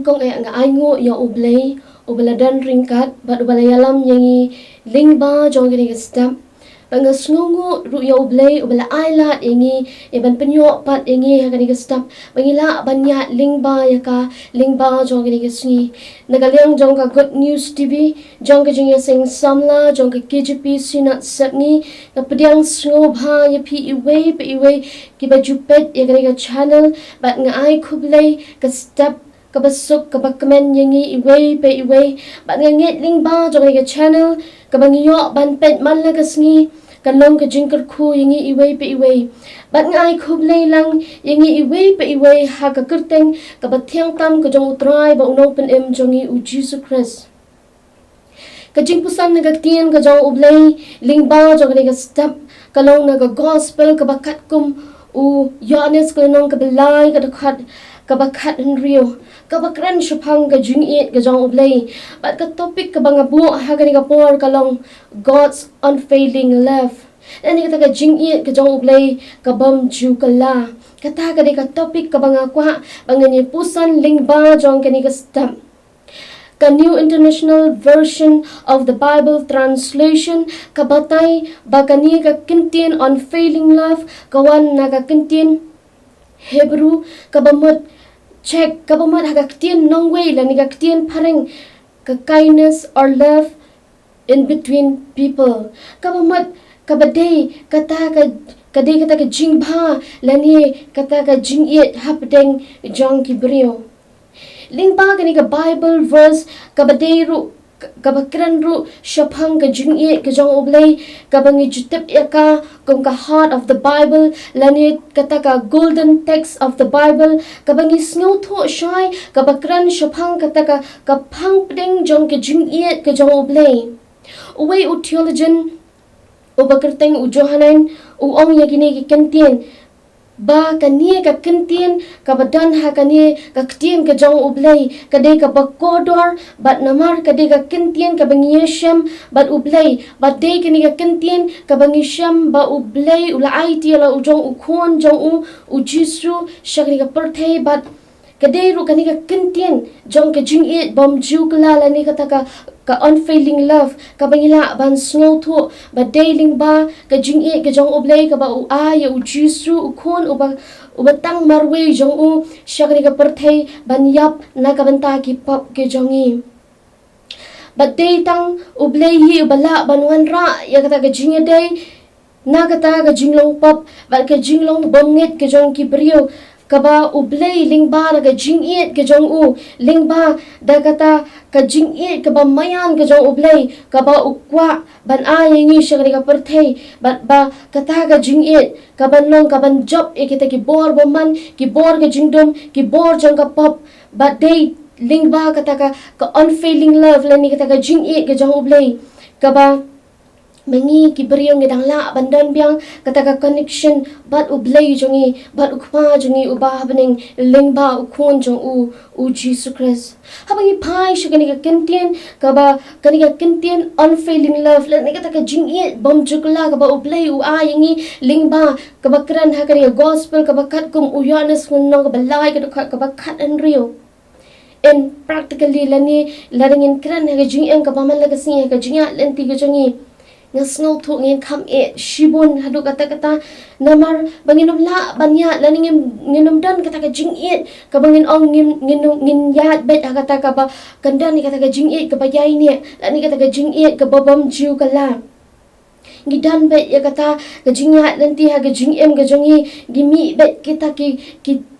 kong nga aingo ya U Blei ubaladan ringkat bat ubalayalam yangi lingba jong kini step banga sngungu ru ya U Blei ubala ailat yangi iban penyok pat yangi hakani step bangila banya lingba yaka lingba jong kini sngi nagaliang jong ka good news TV jong ka Jingiaseng samla jong ka K.J.P Synod Sepngi ka pediang sngewbha ya pi iwei pe iwei ki bajupet yakani ka channel bat ngai kublei ka step kabasuk kabakmen yangi iwei pe iwei bat nganget lingba jong ka channel kabangiyo ban pet manla ka sngi kalong ka jingker khu yangi iwei pe iwei bat ngai kublei lang yangi iwei pe iwei ha ka kyrteng ka bathiang tam ka jong utrai ba unong pen jongi U Jisu Khrist ka jingpuson na Ka Ktien ka jong U Blei lingba jong ka step kalong na ka gospel ka bakat kum U Ioannis ka nong ka belai ka dakhat ka bakat henrio ka bakran shapang ka Jingieid ka jong U Blei bat ka topik ka bangabu ha ka ni ka por kalong God's unfailing love ani ka Jingieid ka jong U Blei ka bam ju Kylla kata ka ni ka topik ka bangakwa bangani pusan lingba jong ka ni ka step ka New International Version of the Bible Translation kabatay bakani ka Ktien unfailing love kawan na ka Ktien Hebrew kabamot check kabamot ha ka Ktien nongwei la ni ka Ktien pareng ka kindness or love in between people kabamot kabadei kata ka kadai kata ka jingba la ni kata ka Jingieid hapdeng jong kibrio lingba kani ka Bible verse kabadei ru kabakran ru shapang ka Jingieid ka jong U Blei kabangi jutep yaka kum ka heart of the Bible lani kata ka golden text of the Bible kabangi snow tho shai kabakran shapang kata ka kapang pdeng jong ka Jingieid ka jong U Blei uwei u theologian u bakirteng u Johanan u ong yakini ki Ktien ba kani ka Ktien ka badan ha kani ka Ktien ka jong U Blei kadai ka bakodor bat namar kadai ka Ktien ka bangiesham bat U Blei bat dei kani ka Ktien ka bangisham ba U Blei ula IT la u jong u khon jong U Jisu shakri ka perthei bat kadai ru kani ka Ktien jong ka Jingieid bom ju Kylla la ni kata ka unfailing love ka bangila ban snow tho ba dailing ba ka Jingieid ka jong U Blei ka ba u ya U Jisu u khon u batang marwe jong u shakri ka perthei ban yap na ka banta ki pop ke jongi ba dei tang U Blei hi bala ban wan ra ya kata ka Jingieid na kata ka jinglong pop ba ka jinglong bonget ka jong ki brio kaba U Blei lingba na ka Jingieid ka jong u lingba da kata ka Jingieid ka ba mayan ka jong U Blei kaba ukwa ban yangi shakri ka perthei bat ba kata ka Jingieid ka ban long ka ban job kita ki bor boman ki bor ka jingdom ki bor jong ka pop bat dei lingba kata ka unfailing love lani kata ka Jingieid ka jong U Blei kaba mengi ki beriong gedang la bandan biang kata ka connection bat U Blei jongi bat ukpa jongi ubah bening lingba ukon jong U Jisu Khrist habangi pai shagani ka Ktien ka ba kani ka Ktien unfailing love la ni kata ka Jingieid bom jukla ka ba U Blei u yangi lingba ka ba kran ha kani ka gospel ka ba kat kum u Ioannis nong ka balai ka ba kat anrio and practically lani laringin kran ha ka Jingiem ka ba man la ka singa ka Jingya lenti ka jongi ngasngaw tu ngin kam shibun hadu kata namar banginom la banya laning nginom dan kata ka Jingieid ka bangin ong ngin yat bet kata ka ba kandan ni kata ka Jingieid ka bayai ni lani kata ka Jingieid ka babam jiu Kylla gidan bet ya kata ka Jingya nanti ha ka Jingim ka jongi gimi bet kita ki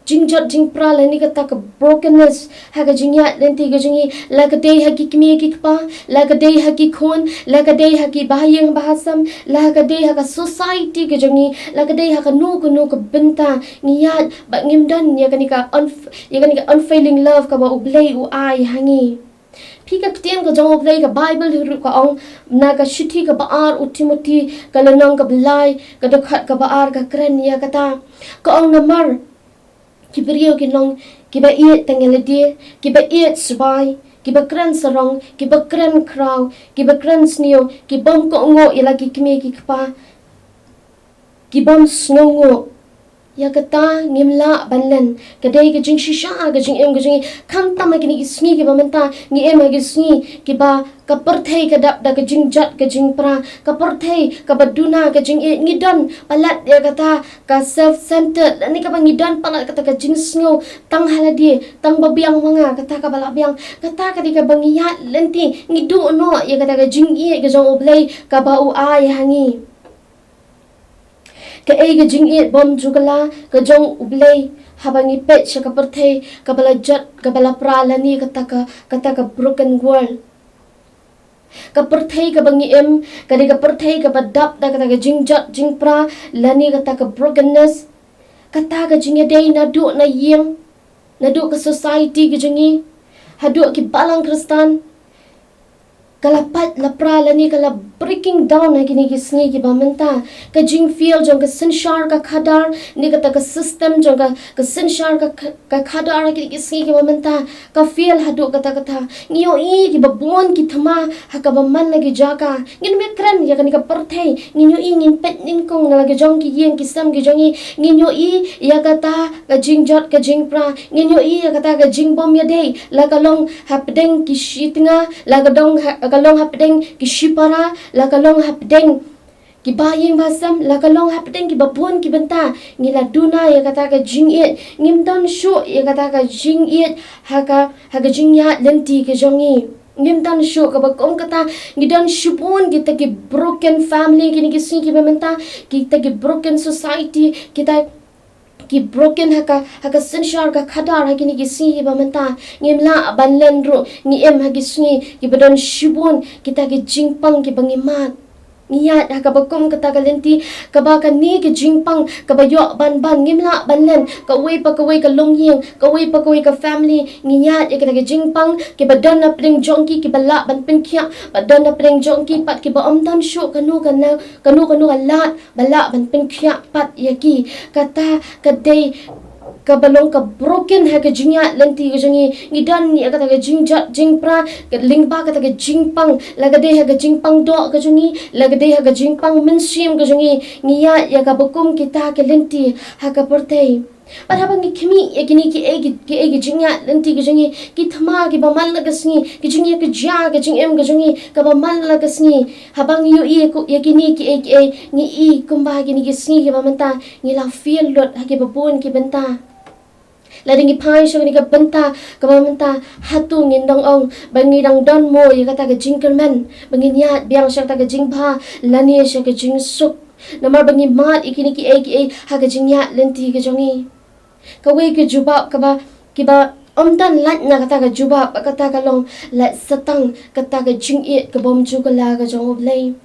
jingjot jingpra lani kata ka brokenness ha ka Jingya nanti ka jongi la ka dei ha ki kimi ki pa la ka dei ha ki khon la ka dei ha ki bahayang bahasam la ka dei ha ka society ka jongi la ka dei ha ka nu ka benta ngiyat ba ngimdan ya kani ka unfailing love ka ba U Blei u hangi Pi Ka Ktien ka jong U Blei ka Bible hiru ka ong na ka shithi ka baar u Timothy ka lanang ka belai ka dakhat ka baar ka kren ya kata ka ong namar ki beriyo ki nong ki ba iet tengeledi ki ba iet sbai ki ba kran sarong ki ba kran kraw ki ba kran snio ki bom ko ngo ila ki kimi ki kpa ki bom snongo ya kata ngimla banlen kadai ke jing shisha ke jing em ke jing kham tam ke ni sngi ke bamenta ni em ke sngi ke ba ka perthei ke dap da ke jing jat ke jing pra ka perthei ka baduna ke jing e ngidan palat ya kata ka self centered ni ka bangidan palat kata ke jing sngo tang haladi tang babiang manga kata ka balabiang kata ka di ka bangiat lenti ngidu no ya kata ke jing e ke jong U Blei ka ba u ai hangi ke ai ke jingieid bom jugala ke jong U Blei habangi pet ka perthei ka bala jat ka bala pralani kata ka broken world ka perthei ka bangi em ka di ka perthei ka badap da kata ka jingjat jingpra lani kata ka brokenness kata ka jingedei na du na yeng na du ka society ke jingi hadu ki balang kristan kalapat lapra lani kala breaking down na kini kisni ki bamenta ka jing feel jong ka sinshar ka khadar ni kata ka system jong ka sinshar ka khadar kini kisni ki bamenta ka feel hadu kata ngiyo I ki babon ki thama ha ka baman lagi jaka ngin me kran ya kani ka perthei ngiyo I ngin pet ning kong na lagi jong ki yeng ki sam ki jongi ngiyo I ya kata ka jing jot ka jing pra ngiyo I ya kata ka jing bom ya dei la ka long hapdeng ki shitnga la ka dong kalong hapdeng ki shipara la kalong hapdeng ki bayeng basam la kalong hapdeng ki babon ki benta ngila duna ya kata ka jingieid ngimdan shu ya kata ka jingieid haka jingya lenti ke jongi ngimdan shu ka bakom kata ngidan shupun kita ki broken family kini ki sing ki benta kita ki broken society kita ki broken haka sinshar ka khadar hakini ki si ba menta ngimla banlen ro ni em hagi sngi ki badon shibun kita ki jingpang ki bangimat ngiat haka bakum kata ka lenti ka ba ka ni ki jingpang ka ba yo ban ngimla banlen ka wei ka longyeng ka wei ka family ngiat ya kita ki jingpang ki badon na pring jongki ki bala ban pinkhya badon na pring jongki pat ki ba omdan shu kanu alat bala ban pinkhya pat yaki kata kadai ka balong ka broken ha ka jingya lenti ka jangi ngidan ni kata ka jingjat jingpra ka lingba kata ka jingpang lagade ha ka jingpang do ka jangi lagade ha ka jingpang minsim ka jangi ngiya ya ka bukum kita ka lenti ha ka pertei Parabang ki kimi ya kini ki egi jingya lenti ka jangi ki thama ki bamal la kasni ki jingya ka ja ka jingem ka jangi ka bamal la kasni habang yu I ko ya kini ki egi ni I kumba kini ki sni ki bamenta ni la feel lot ha ki babon ki benta ladingi pai so ni ka benta ka bamenta hatu ngindong ong bangi dang don mo ya kata ka jingkerman bangi niat biang syak ta ka jingbha lani syak ka jingsuk namar bangi mat ikini ki egi ha ka jingya lenti ka jangi kawai ke jubab kiba omdan lat na kata ka jubab kata ka long lat setang kata ka jingieid ka bom jugala ka jong U Blei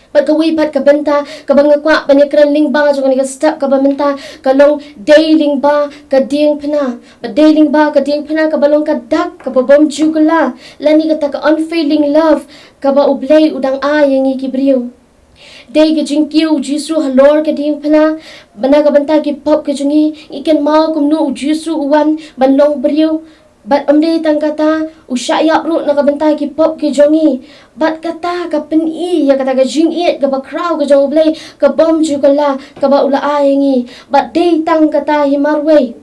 pat kawai pat ka benta ka bangakwa banekran lingba jong ni ka step ka bamenta ka long day lingba ka ding phna ba day lingba ka ding phna ka balong ka dak ka bom jugala lani kata ka unfailing love ka ba U Blei udang a yangi kibriu day ke jingkiu Jisu halor ke ding phana bana ka banta ki pop ke jungi iken ma kumno Jisu uwan banlong brio bat amde tang kata ushaya ru na ka banta ki pop ke jongi bat kata ka pen I ya kata ka jingieid ka ba crowd ka jong U Blei ka bom jugala ka ba ula ayengi bat day tang kata himarway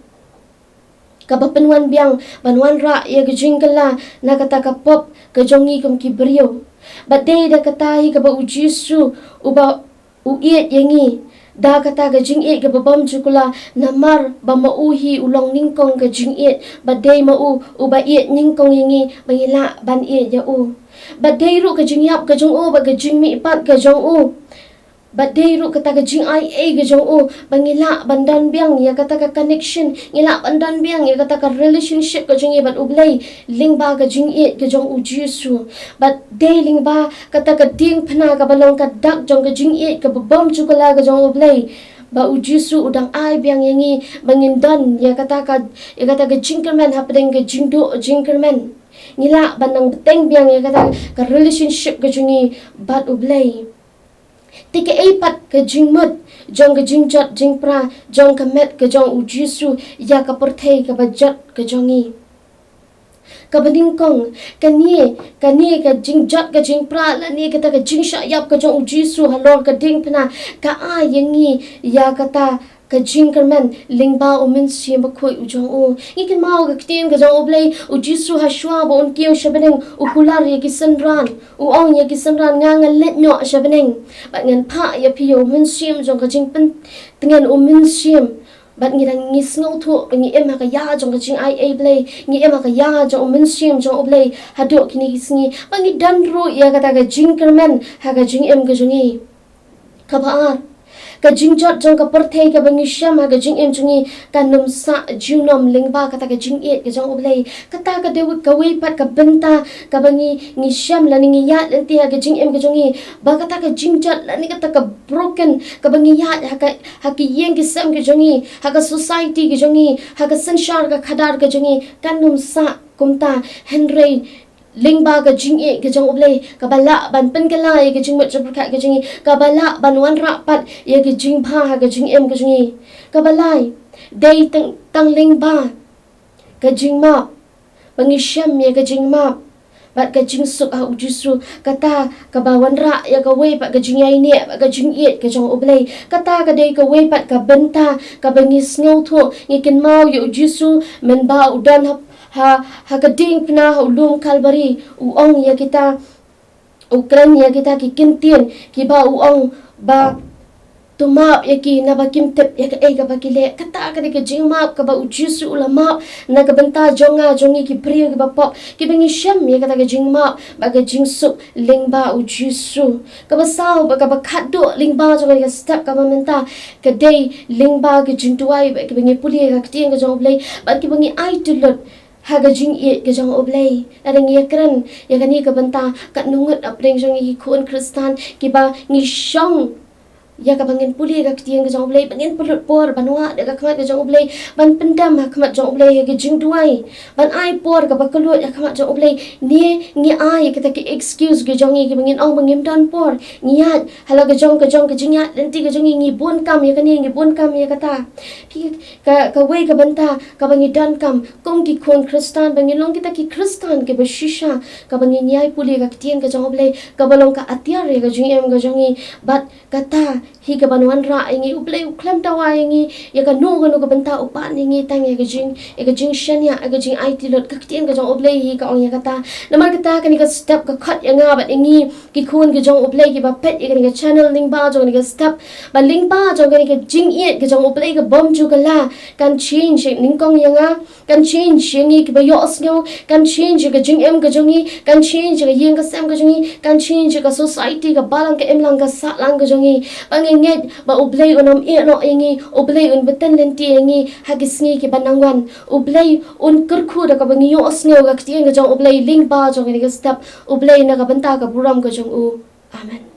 ka ba penwan biang banwan ra ya ka jingala na kata ka pop ka jongi kum ki brio Badai da katai ka ba U Jisu uba uiet yangi da kata ka jingieid ka babam jukula namar ba mauhi ulong ningkong ka jingieid badai mau uba iet ningkong yangi bangila ban iet ya u badai ru ka jingyap ka jong u ba ka jingmi pat ka jong u badai ru kata ka jing ai ka jong u bangila bandan biang ya kata ka connection ngila bandan biang ya kata ka relationship ka jong bat U Blei lingba ka jingieid ka jong U Jisu bat day lingba kata ka ding phna ka balong ka dak jong ka jingieid ka babam chukala ka jong U Blei ba U Jisu udang ai biang yangi bangindan ya kata ka jingkerman hapdeng ka jingkerman ngila bandang beteng biang ya kata ka relationship ka jongi bat U Blei Tika pat ka jingmut jong ka jingjat jingpra jong ka met ka jong U Jisu ya ka perthei ka bajat ka jongi ka baningkong kani ka jingjat ka jingpra la ni kata ka jingsha yap ka jong U Jisu halor ka ding phna ka a yangi ya kata ka jingkerman lingba umin sim ba khoi ujong o ngikin mau ka ktien ka jong oblei U Jisu ha shwa ba on kiyo shabeneng u kular ye ki sanran u ong ye ki sanran nga nga let nyo shabeneng ba ngan pha ya piyo umin sim jong ka jingpen tengan umin sim bat ngi dang ngi sngo thu ngi em ha ka ya jong ka jing ai blei ngi em ha ka ya jong umin sim jong oblei ha do kini sngi ba ngi dan ro ya ka ta ka jingkerman ha ka jing em ka jongi ka ba ka jingjot jong ka perthei ka bangi sham ha ka jing em jungi ka num sa junom lingba ka ta ka jingieid ka jong oblei ka ta ka dewi ka wei pat ka benta ka bangi ngi sham la ni ya lenti ha ka jing em ka jongi ba ka ta ka jingjot la ni ka ta ka broken ka bangi ya ha ki yeng ki sam ka jongi ha ka society ka jongi ha ka sanshar ka khadar ka jongi ka num sa kumta henry lingba ka jingieid ka jong oblei ka bala ban pen ka lai ka jingmot jabra ka jingi ka bala ban wan ra pat ye ka jingpha ha ka jing em ka jingi ka balai dei tang lingba ka jingma bangi sham ye ka jingma bat ka jing suk ha U Jisu kata ka ba wan ra ya ka wei pat ka jingai ne ka jingieid ka jong oblei kata ka dei ka wei pat ka benta ka bangi snow tho ngikin mau ye U Jisu men ba udan ha ka ding pna ha ulum kalbari u ong ya kita ukran ya kita ki kintien ki ba u ong ba tuma ya ki na ba kim tep ya ka e ka ba ki le kata ka de ka jing ma ka ba U Jisu ulama na ka benta jonga jongi ki priyo ki ba pop ki bengi sham ya ka ta ka jing ma ba ka jing su lingba U Jisu ka ba sao ba ka ba khado lingba jonga ka step ka ba menta ka dei lingba ki jing tuai ba ki bengi puli ka ktien ka jong oblei ba ki bengi ai tulot ha ka jingieid ka jong oblei adang ye kran ya ka ni ka benta ka nungut apreng jong ki khon kristan ki ba ngi shong ya ka bangin puli ka ktien ka jong oblei bangin pulut por banwa de ka khamat ka jong oblei ban pendam ha khamat jong oblei ka jing duai ban ai por ka ba kelut ya khamat jong oblei ni ngi ai ka ta ki excuse ka jong ki bangin ong bangim dan por ngiat hala ka jong ka jingat lenti ka jong ngi bun kam ya ka ni ngi bun kam ya ka ta ka wei ka banta ka bangi dan kam kong ki khon kristan bangin long kita ki kristan ke ba shisha ka bangi nyai puli ka ktien ka jong oblei ka balong ka atiar ka jing em ka jongi bat kata hi ka banuan ra ingi U Blei uklam tawa ingi ya ka no ka benta upan ingi tang ya ka jing shania ka jing IT lot ka ktien ka jong U Blei hi ka ong ya kata namar kata ka ni ka step ka khat ya nga bat ingi ki khun ka jong U Blei ki ba pet ya ka ni ka channel link ba jong ni ka step ba link ba jong ka ni ka jingieid ka jong U Blei ka bom ju ka la kan change ning kong ya nga kan change ingi ki ba yo asnyo kan change ka jing em ka jongi kan change ka yeng ka sam ka jongi kan change ka society ka balang ka em lang ka sa lang ka jongi banginget ba U Blei unom e no ingi U Blei un beten lenti ingi hagisngi ki banangwan U Blei un kurkhu da ka bangi yo asnyo ka ktien ka jong U Blei link ba jong ni ka step U Blei na ka benta ka buram ka jong u amen.